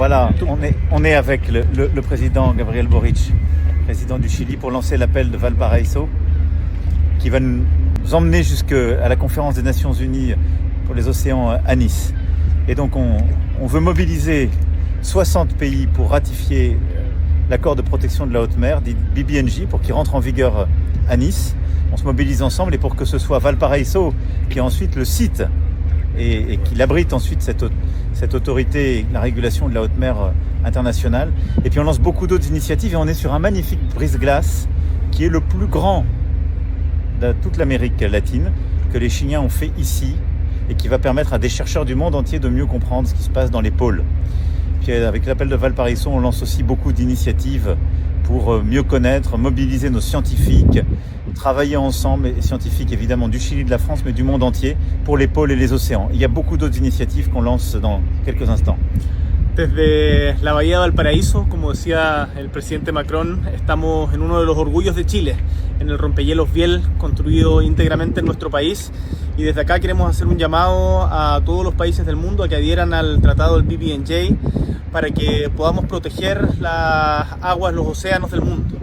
Voilà, on est avec le président Gabriel Boric, président du Chili, pour lancer l'appel de Valparaíso, qui va nous emmener jusqu'à la conférence des Nations Unies pour les océans à Nice. Et donc on veut mobiliser 60 pays pour ratifier l'accord de protection de la haute mer, dit BBNJ, pour qu'il rentre en vigueur à Nice. On se mobilise ensemble et pour que ce soit Valparaíso qui est ensuite le site et qu'il abrite ensuite cette autorité, la régulation de la haute mer internationale. Et puis on lance beaucoup d'autres initiatives et on est sur un magnifique brise-glace qui est le plus grand de toute l'Amérique latine, que les Chiliens ont fait ici et qui va permettre à des chercheurs du monde entier de mieux comprendre ce qui se passe dans les pôles. Puis avec l'appel de Valparaíso, on lance aussi beaucoup d'initiatives pour mieux connaître, mobiliser nos scientifiques, travailler ensemble, et scientifiques évidemment du Chili, de la France, mais du monde entier, pour les pôles et les océans. Il y a beaucoup d'autres initiatives qu'on lance dans quelques instants. Desde la Bahía de Valparaíso, como decía el presidente Macron, estamos en uno de los orgullos de Chile, en el rompehielos Biel, construido íntegramente en nuestro país. Y desde acá queremos hacer un llamado a todos los países del mundo a que adhieran al tratado del BBNJ para que podamos proteger las aguas, los océanos del mundo.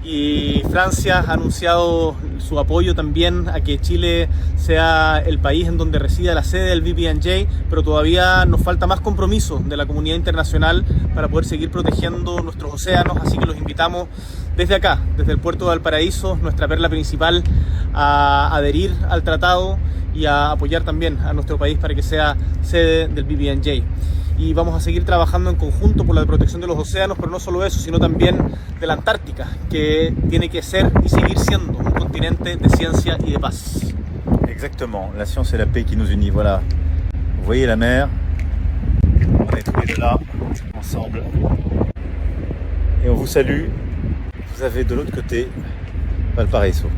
Y Francia ha anunciado su apoyo también a que Chile sea el país en donde resida la sede del BBNJ, pero todavía nos falta más compromiso de la comunidad internacional para poder seguir protegiendo nuestros océanos, así que los invitamos desde acá, desde el puerto de Valparaíso, nuestra perla principal, a adherir al tratado y a apoyar también a nuestro país para que sea sede del BBNJ. Y vamos a seguir trabajando en conjunto por la protección de los océanos, pero no solo eso, sino también de la Antártica, que tiene que ser y seguir siendo un continente de ciencia y de paz. Exactement, la science et la paix qui nous unit, voilà. Vous voyez la mer, on est tous les deux là, ensemble. Et on vous salue, vous avez de l'autre côté Valparaíso.